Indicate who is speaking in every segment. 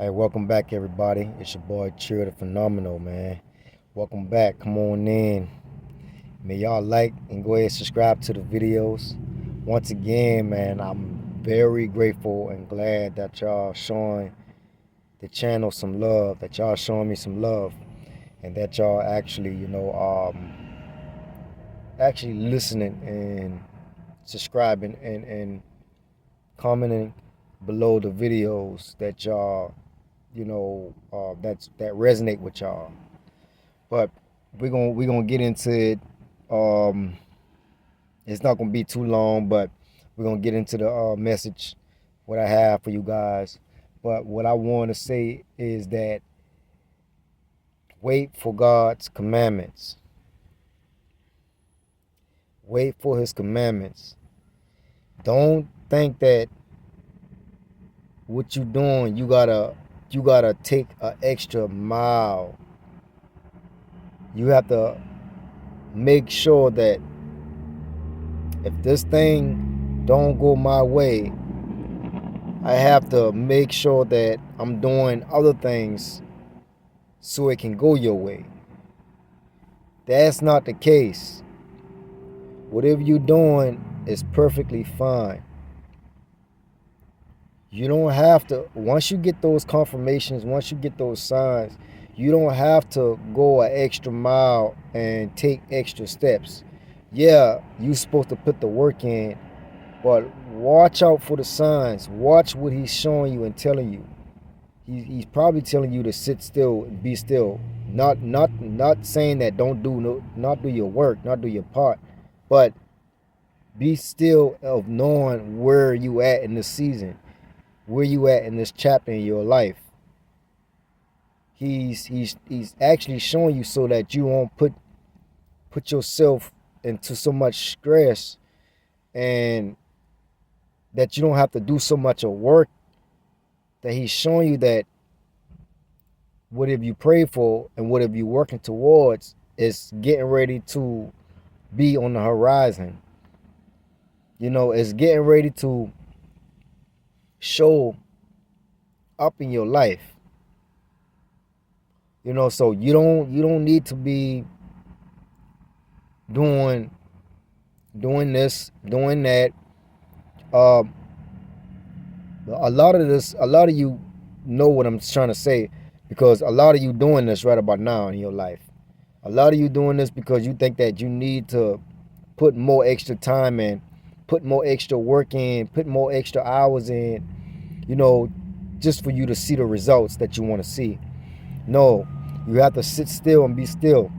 Speaker 1: Hey, welcome back, everybody. It's your boy Cheer the Phenomenal, man. Welcome back. Come on in. May y'all like and go ahead and subscribe to the videos. Once again, man, I'm very grateful and glad that y'all showing the channel some love, that y'all showing me some love, and that y'all actually, actually listening and subscribing and commenting below the videos that y'all that resonate with y'all. But we're gonna get into it. Um, it's not gonna be too long, but we're gonna get into the message what I have for you guys. But what I want to say is that wait for God's commandments. Wait for His commandments. Don't think that what you doing you gotta take an extra mile. You have to make sure that if this thing don't go my way, I have to make sure that I'm doing other things so it can go your way. That's not the case. Whatever you're doing is perfectly fine. You don't have to, once you get those confirmations, once you get those signs, you don't have to go an extra mile and take extra steps. Yeah, you're supposed to put the work in, but watch out for the signs. Watch what he's showing you and telling you. He's probably telling you to sit still and be still. Not saying that don't do no, not do your work, not do your part, but be still of knowing where you at in this season, where you at in this chapter in your life. He's actually showing you so that you won't put yourself into so much stress, and that you don't have to do so much of work, that he's showing you that whatever you pray for and whatever you're working towards is getting ready to be on the horizon. It's getting ready to show up in your life. So you don't need to be doing this, doing that. Um, a lot of you know what I'm trying to say, because a lot of you doing this right about now in your life. A lot of you doing this because you think that you need to put more extra time in, put more extra work in, put more extra hours in, just for you to see the results that you want to see. No, you have to sit still and be still.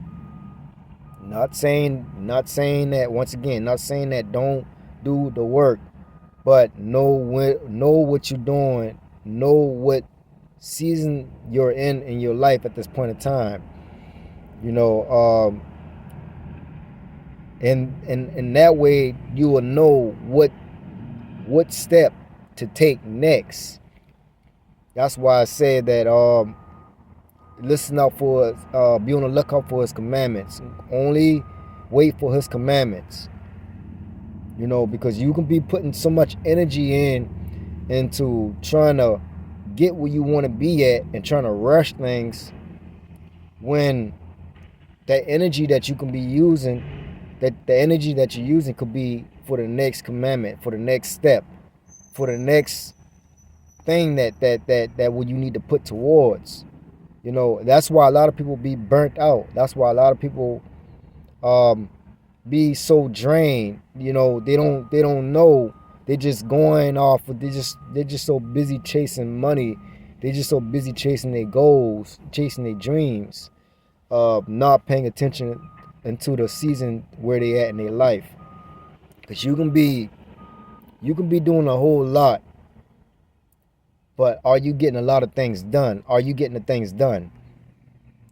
Speaker 1: Not saying that, once again, not saying that don't do the work, but know what you're doing, know what season you're in your life at this point in time. You know, and that way you will know what step to take next. That's why I said that listen out for be on the lookout for his commandments. Only wait for his commandments. Because you can be putting so much energy into trying to get where you want to be at and trying to rush things, when that energy that you can be using, that the energy that you're using could be for the next commandment, for the next step, for the next thing that what you need to put towards. That's why a lot of people be burnt out. That's why a lot of people be so drained. They don't know. They just going off. They're just so busy chasing money. They're just so busy chasing their goals, chasing their dreams, not paying attention into the season where they at in their life. Because you can be doing a whole lot, but are you getting a lot of things done? Are you getting the things done?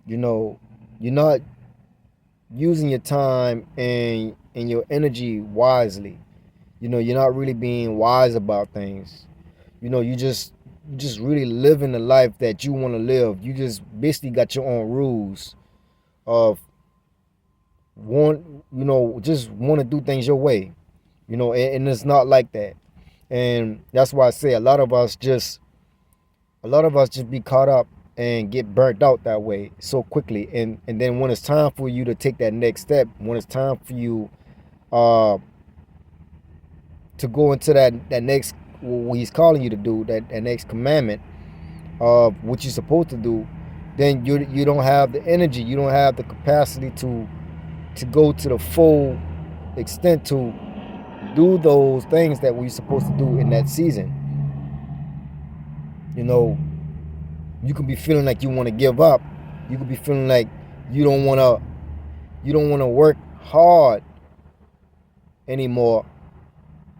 Speaker 1: You're not using your time and your energy wisely. You're not really being wise about things. You just really living the life that you want to live. You just basically got your own rules of just want to do things your way. And it's not like that. And that's why I say a lot of us just A lot of us just be caught up and get burnt out that way so quickly. And then when it's time for you to take that next step, when it's time for you uh to go into that next, what he's calling you to do, that next commandment of what you're supposed to do, then you don't have the energy, you don't have the capacity to go to the full extent to do those things that we're supposed to do in that season. You know, you could be feeling like you want to give up. You could be feeling like you don't want to work hard anymore,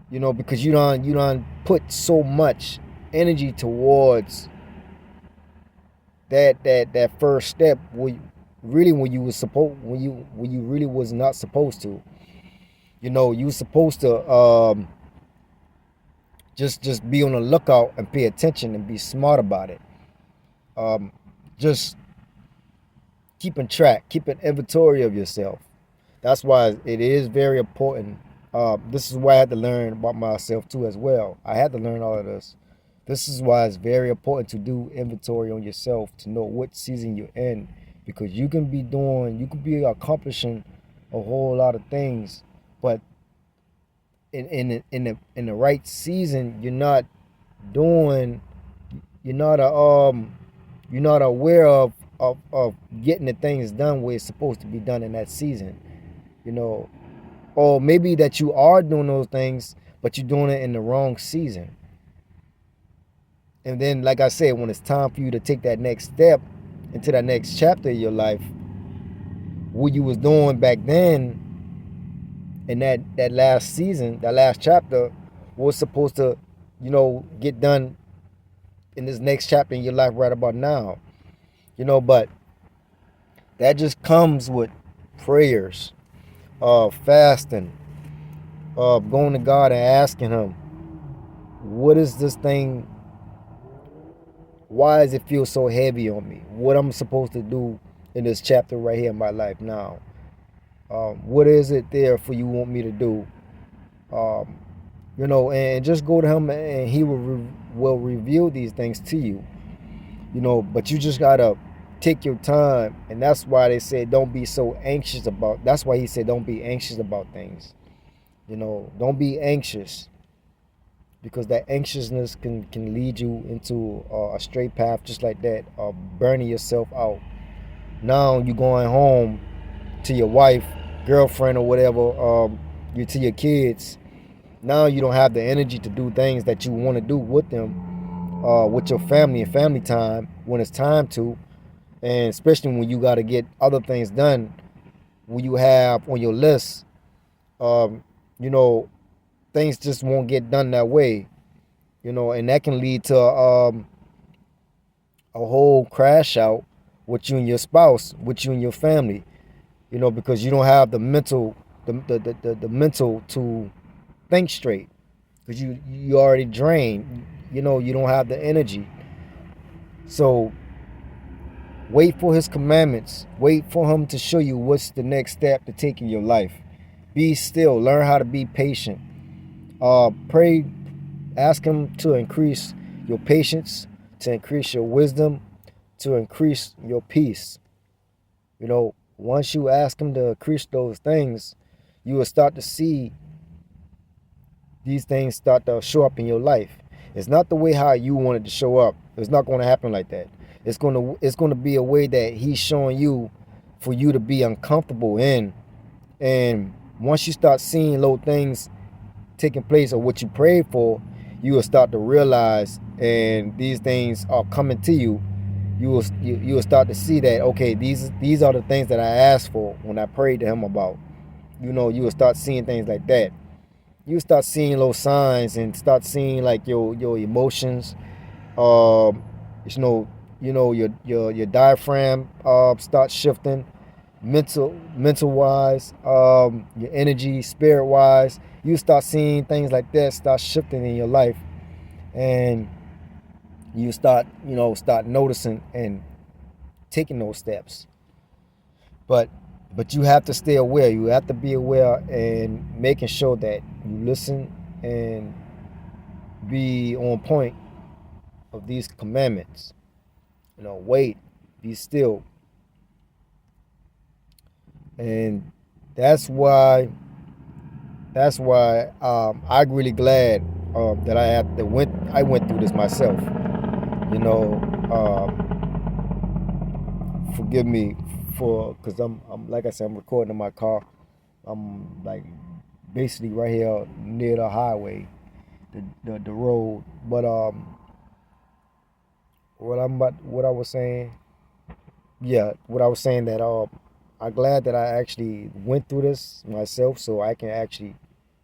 Speaker 1: because you don't put so much energy towards that first step, when you really was not supposed to. You were supposed to just be on the lookout and pay attention and be smart about it. Just keeping track, keeping inventory of yourself. That's why it is very important. This is why I had to learn about myself too as well. I had to learn all of this. This is why it's very important to do inventory on yourself, to know what season you're in, because you can be accomplishing a whole lot of things, but in the right season, doing, you're not you're not aware of getting the things done where it's supposed to be done in that season, you know, or maybe that you are doing those things, but you're doing it in the wrong season. And then, like I said, when it's time for you to take that next step into that next chapter of your life, what you was doing back then in that last season, that last chapter, was supposed to, get done in this next chapter in your life right about now. But that just comes with prayers, fasting, going to God and asking Him, what is this thing? Why does it feel so heavy on me? What I'm supposed to do in this chapter right here in my life now? What is it there for you want me to do? And just go to Him, and He will reveal these things to you. But you just gotta take your time, and that's why they said don't be so anxious about. That's why He said don't be anxious about things. Don't be anxious, because that anxiousness can lead you into a straight path just like that, of burning yourself out. Now you going home to your wife, girlfriend, or whatever, you to your kids. Now you don't have the energy to do things that you want to do with them, with your family and family time when it's time to, and especially when you got to get other things done, when you have on your list, um, you know, things just won't get done that way, and that can lead to a whole crash out with you and your spouse, with you and your family, because you don't have the mental to think straight, because you already drained. You don't have the energy. So wait for His commandments. Wait for Him to show you what's the next step to take in your life. Be still. Learn how to be patient. Pray. Ask Him to increase your patience, to increase your wisdom, to increase your peace. Once you ask Him to increase those things, you will start to see these things start to show up in your life. It's not the way how you want it to show up. It's not going to happen like that. It's going to be a way that He's showing you for you to be uncomfortable in. And once you start seeing little things taking place, or what you prayed for, you will start to realize, and these things are coming to you. You will start to see that, okay, these are the things that I asked for when I prayed to Him about. You will start seeing things like that. You start seeing little signs, and start seeing like your emotions, your diaphragm start shifting, mental wise, your energy, spirit wise. You start seeing things like that start shifting in your life, and you start noticing and taking those steps. But you have to stay aware. You have to be aware, and making sure that you listen and be on point of these commandments. Wait, be still. And that's why I'm really glad that I went through this myself. You know, forgive me for, because I'm like I said, I'm recording in my car. I'm like basically right here near the highway, the road. But what I was saying, yeah, what I was saying that I'm glad that I actually went through this myself, so I can actually,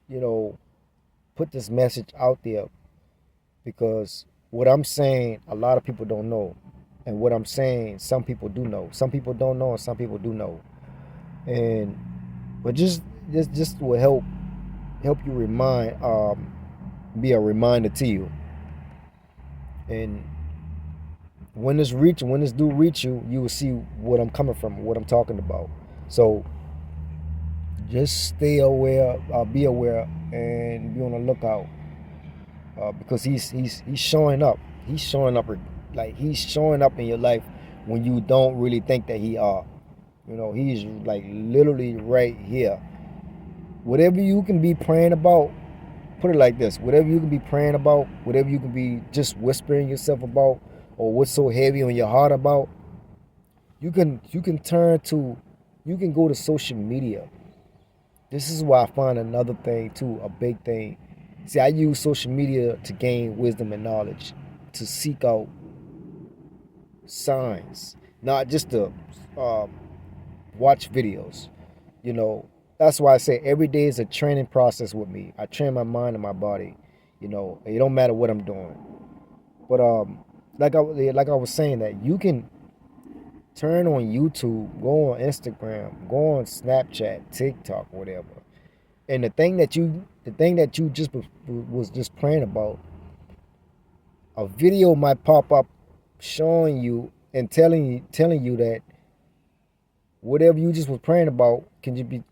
Speaker 1: you know, put this message out there, because what I'm saying a lot of people don't know, and what I'm saying some people do know. Some people don't know, and some people do know. And but just will help you remind, be a reminder to you. And when this do reach you, you will see what I'm coming from, what I'm talking about. So just stay aware, be aware, and be on the lookout, because he's showing up. He's showing up, like he's showing up in your life when you don't really think that he are. He's like literally right here. Whatever you can be praying about, put it like this: whatever you can be praying about, whatever you can be just whispering yourself about, or what's so heavy on your heart about, you can turn to, you can go to social media. This is why I find another thing too, a big thing. See, I use social media to gain wisdom and knowledge, to seek out signs, not just to um, watch videos. You know, that's why I say every day is a training process with me. I train my mind and my body. It don't matter what I'm doing. But like I was saying, that you can turn on YouTube, go on Instagram, go on Snapchat, TikTok, whatever. And the thing that you just was just praying about, a video might pop up showing you and telling you that whatever you just was praying about can just be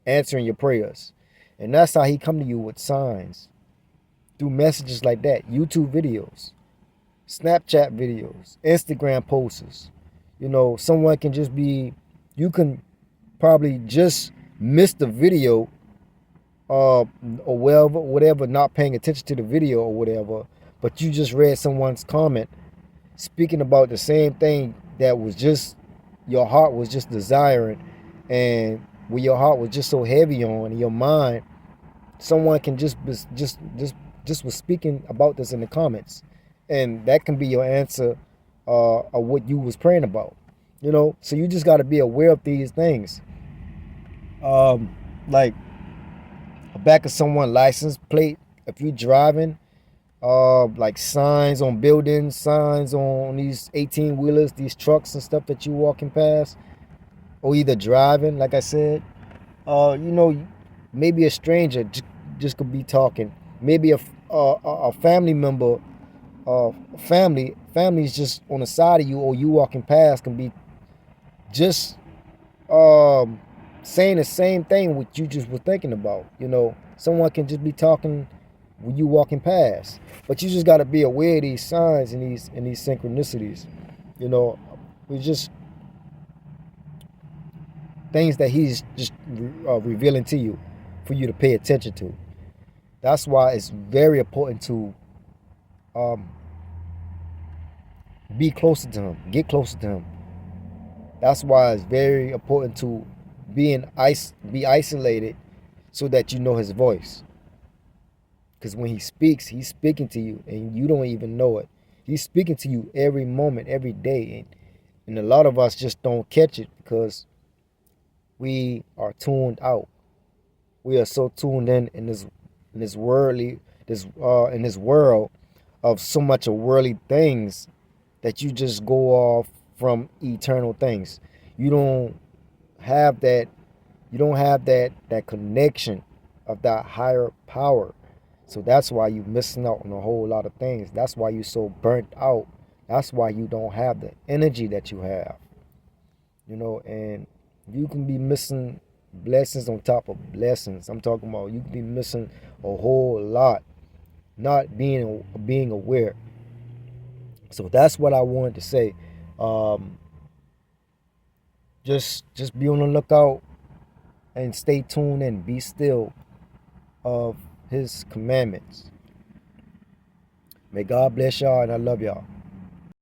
Speaker 1: answering your prayers. And that's how he come to you with signs, through messages like that, YouTube videos, Snapchat videos, Instagram posts. Someone can just be, you can probably just miss the video, or whatever, not paying attention to the video or whatever, but you just read someone's comment speaking about the same thing that was just, your heart was just desiring, and where your heart was just so heavy on, in your mind, someone can just was speaking about this in the comments, and that can be your answer, of what you was praying about. So you just got to be aware of these things, like a back of someone's license plate, if you're driving, like signs on buildings, signs on these 18 wheelers, these trucks and stuff that you walking past, or either driving, like I said, maybe a stranger just could be talking. Maybe a family member, family's just on the side of you, or you walking past, can be just saying the same thing what you just were thinking about. Someone can just be talking when you walking past, but you just got to be aware of these signs and these synchronicities. It's just things that he's just revealing to you, for you to pay attention to. That's why it's very important to be closer to him, get closer to him. That's why it's very important to be isolated, so that you know his voice. Because when he speaks, he's speaking to you and you don't even know it. He's speaking to you every moment, every day. And a lot of us just don't catch it, because we are tuned out. We are so tuned in this worldly, in this world of so much of worldly things, that you just go off from eternal things. You don't have that, that connection of that higher power. So that's why you're missing out on a whole lot of things. That's why you're so burnt out. That's why you don't have the energy that you have. And you can be missing blessings on top of blessings. I'm talking about, you can be missing a whole lot, not being aware. So that's what I wanted to say. Um, just be on the lookout and stay tuned and be still of his commandments. May God bless y'all, and I love y'all.